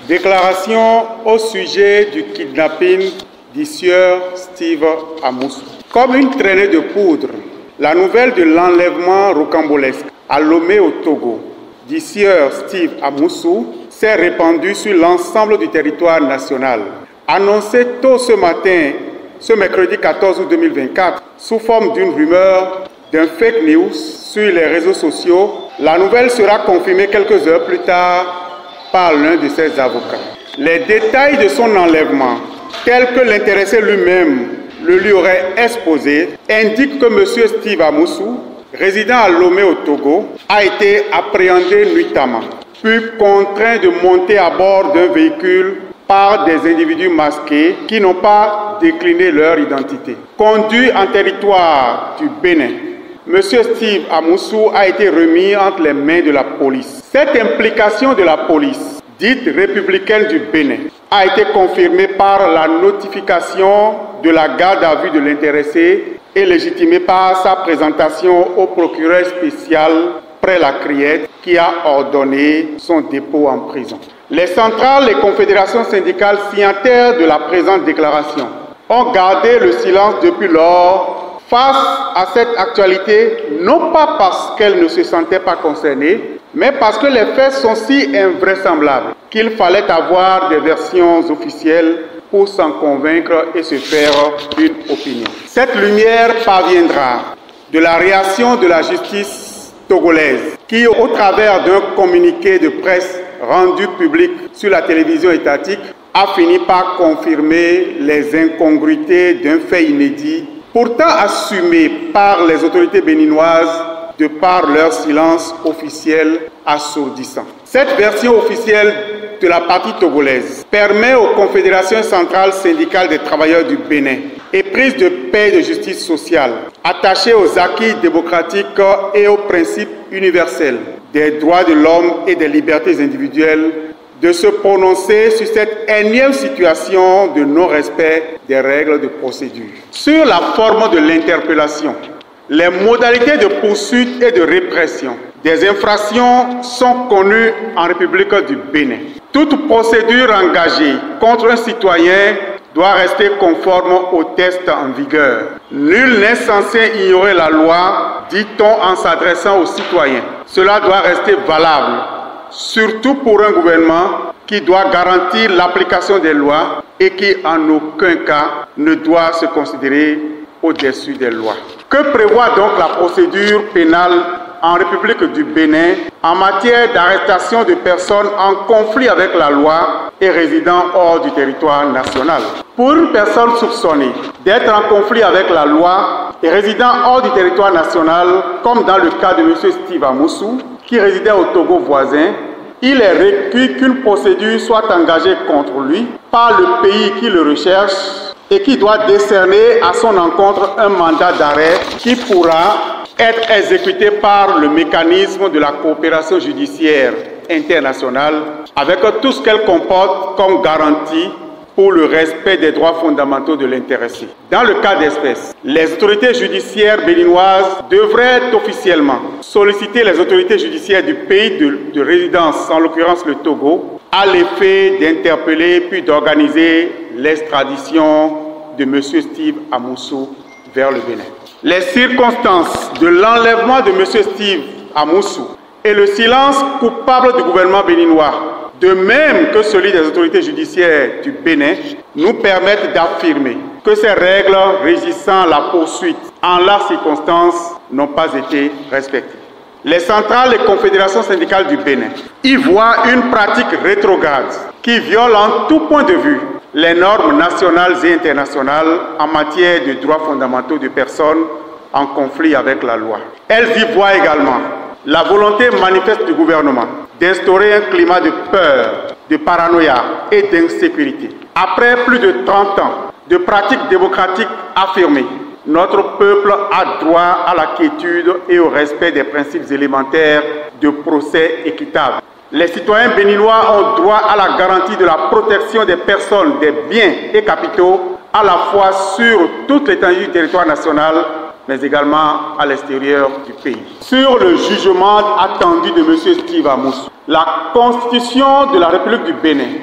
Déclaration au sujet du kidnapping du sieur Steve Amoussou. Comme une traînée de poudre, la nouvelle de l'enlèvement rocambolesque à Lomé au Togo du sieur Steve Amoussou s'est répandue sur l'ensemble du territoire national. Annoncée tôt ce matin, ce mercredi 14 août 2024, sous forme d'une rumeur, d'un fake news sur les réseaux sociaux, la nouvelle sera confirmée quelques heures plus tard par l'un de ses avocats. Les détails de son enlèvement, tels que l'intéressé lui-même le lui aurait exposé, indiquent que M. Steve Amoussou, résident à Lomé au Togo, a été appréhendé nuitamment, puis contraint de monter à bord d'un véhicule par des individus masqués qui n'ont pas décliné leur identité. Conduit en territoire du Bénin, M. Steve Amoussou a été remis entre les mains de la police. Cette implication de la police, dite républicaine du Bénin, a été confirmée par la notification de la garde à vue de l'intéressé et légitimée par sa présentation au procureur spécial près la Criette qui a ordonné son dépôt en prison. Les centrales et confédérations syndicales signataires de la présente déclaration ont gardé le silence depuis lors face à cette actualité, non pas parce qu'elles ne se sentaient pas concernées, mais parce que les faits sont si invraisemblables qu'il fallait avoir des versions officielles pour s'en convaincre et se faire une opinion. Cette lumière parviendra de la réaction de la justice togolaise qui, au travers d'un communiqué de presse rendu public sur la télévision étatique, a fini par confirmer les incongruités d'un fait inédit, pourtant assumé par les autorités béninoises de par leur silence officiel assourdissant. Cette version officielle de la partie togolaise permet aux confédérations centrales syndicales des travailleurs du Bénin, éprises de paix et de justice sociale, attachées aux acquis démocratiques et aux principes universels des droits de l'homme et des libertés individuelles, de se prononcer sur cette énième situation de non-respect des règles de procédure. Sur la forme de l'interpellation, les modalités de poursuite et de répression des infractions sont connues en République du Bénin. Toute procédure engagée contre un citoyen doit rester conforme aux tests en vigueur. Nul n'est censé ignorer la loi, dit-on en s'adressant aux citoyens. Cela doit rester valable, surtout pour un gouvernement qui doit garantir l'application des lois et qui en aucun cas ne doit se considérer au-dessus des lois. Que prévoit donc la procédure pénale en République du Bénin en matière d'arrestation de personnes en conflit avec la loi et résidant hors du territoire national? Pour une personne soupçonnée d'être en conflit avec la loi et résidant hors du territoire national, comme dans le cas de M. Steve Amoussou, qui résidait au Togo voisin, il est requis qu'une procédure soit engagée contre lui par le pays qui le recherche et qui doit décerner à son encontre un mandat d'arrêt qui pourra être exécuté par le mécanisme de la coopération judiciaire internationale avec tout ce qu'elle comporte comme garantie pour le respect des droits fondamentaux de l'intéressé. Dans le cas d'espèce, les autorités judiciaires béninoises devraient officiellement solliciter les autorités judiciaires du pays de résidence, en l'occurrence le Togo, à l'effet d'interpeller puis d'organiser l'extradition de M. Steve Amoussou vers le Bénin. Les circonstances de l'enlèvement de M. Steve Amoussou et le silence coupable du gouvernement béninois, de même que celui des autorités judiciaires du Bénin, nous permettent d'affirmer que ces règles régissant la poursuite en la circonstance n'ont pas été respectées. Les centrales et confédérations syndicales du Bénin y voient une pratique rétrograde qui viole en tout point de vue les normes nationales et internationales en matière de droits fondamentaux de personnes en conflit avec la loi. Elles y voient également la volonté manifeste du gouvernement d'instaurer un climat de peur, de paranoïa et d'insécurité. Après plus de 30 ans de pratiques démocratiques affirmées, notre peuple a droit à la quiétude et au respect des principes élémentaires de procès équitable. Les citoyens béninois ont droit à la garantie de la protection des personnes, des biens et capitaux, à la fois sur toute l'étendue du territoire national, mais également à l'extérieur du pays. Sur le jugement attendu de M. Steve Amoussou, La Constitution de la République du Bénin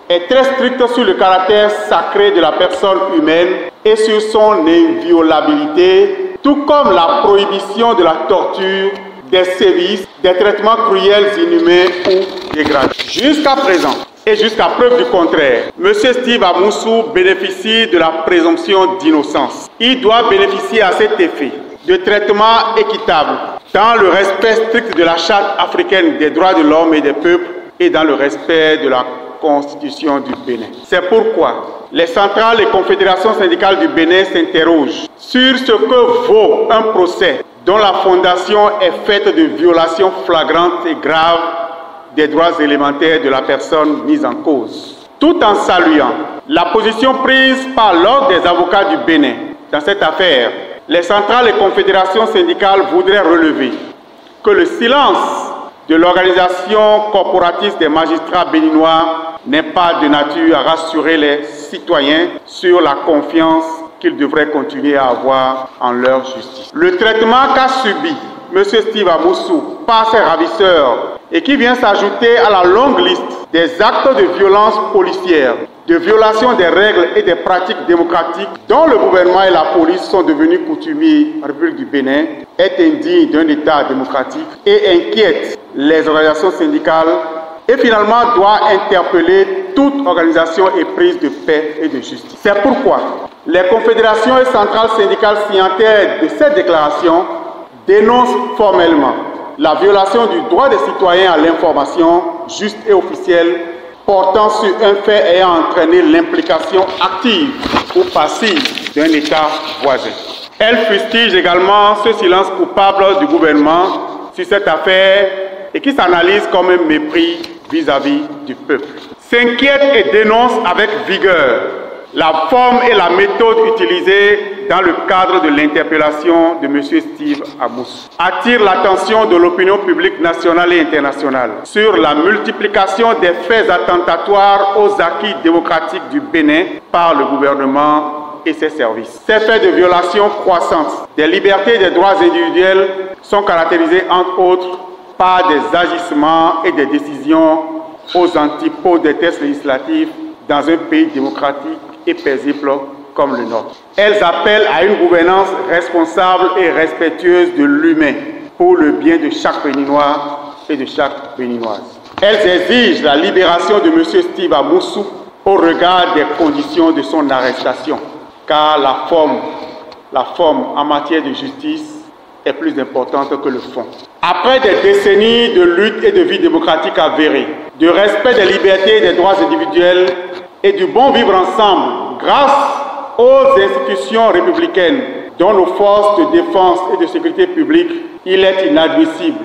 est très stricte sur le caractère sacré de la personne humaine et sur son inviolabilité, tout comme la prohibition de la torture, des sévices, des traitements cruels, inhumains ou dégradants. Jusqu'à présent, et jusqu'à preuve du contraire, M. Steve Amoussou bénéficie de la présomption d'innocence. Il doit bénéficier à cet effet de traitements équitables dans le respect strict de la Charte africaine des droits de l'homme et des peuples et dans le respect de la Constitution du Bénin. C'est pourquoi les centrales et confédérations syndicales du Bénin s'interrogent sur ce que vaut un procès dont la fondation est faite de violations flagrantes et graves des droits élémentaires de la personne mise en cause. Tout en saluant la position prise par l'Ordre des avocats du Bénin dans cette affaire, les centrales et confédérations syndicales voudraient relever que le silence de l'organisation corporatiste des magistrats béninois n'est pas de nature à rassurer les citoyens sur la confiance qu'ils devraient continuer à avoir en leur justice. Le traitement qu'a subi M. Steve Amoussou par ses ravisseurs et qui vient s'ajouter à la longue liste des actes de violence policière, de violation des règles et des pratiques démocratiques dont le gouvernement et la police sont devenus coutumiers en République du Bénin, est indigne d'un État démocratique et inquiète les organisations syndicales et finalement doit interpeller toute organisation éprise de paix et de justice. C'est pourquoi les confédérations et centrales syndicales signataires de cette déclaration dénoncent formellement la violation du droit des citoyens à l'information juste et officielle portant sur un fait ayant entraîné l'implication active ou passive d'un État voisin. Elle fustige également ce silence coupable du gouvernement sur cette affaire et qui s'analyse comme un mépris vis-à-vis du peuple. S'inquiète et dénonce avec vigueur la forme et la méthode utilisées dans le cadre de l'interpellation de M. Steve Amoussou. Attire l'attention de l'opinion publique nationale et internationale sur la multiplication des faits attentatoires aux acquis démocratiques du Bénin par le gouvernement et ses services. Ces faits de violation croissante des libertés et des droits individuels sont caractérisés entre autres par des agissements et des décisions aux antipodes des tests législatifs dans un pays démocratique et paisible comme le nôtre. Elles appellent à une gouvernance responsable et respectueuse de l'humain pour le bien de chaque Béninois et de chaque Béninoise. Elles exigent la libération de M. Steve Amoussou au regard des conditions de son arrestation, car la forme en matière de justice est plus importante que le fond. Après des décennies de lutte et de vie démocratique avérée, de respect des libertés et des droits individuels et du bon vivre ensemble grâce aux institutions républicaines dont nos forces de défense et de sécurité publique, il est inadmissible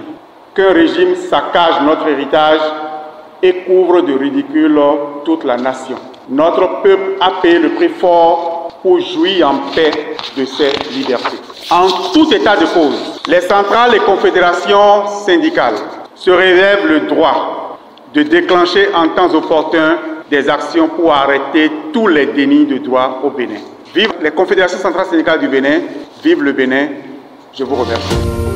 qu'un régime saccage notre héritage et couvre de ridicule toute la nation. Notre peuple a payé le prix fort pour jouir en paix de ses libertés. En tout état de cause, les centrales et confédérations syndicales se réservent le droit de déclencher en temps opportun des actions pour arrêter tous les dénis de droit au Bénin. Vive les confédérations centrales syndicales du Bénin, vive le Bénin, je vous remercie.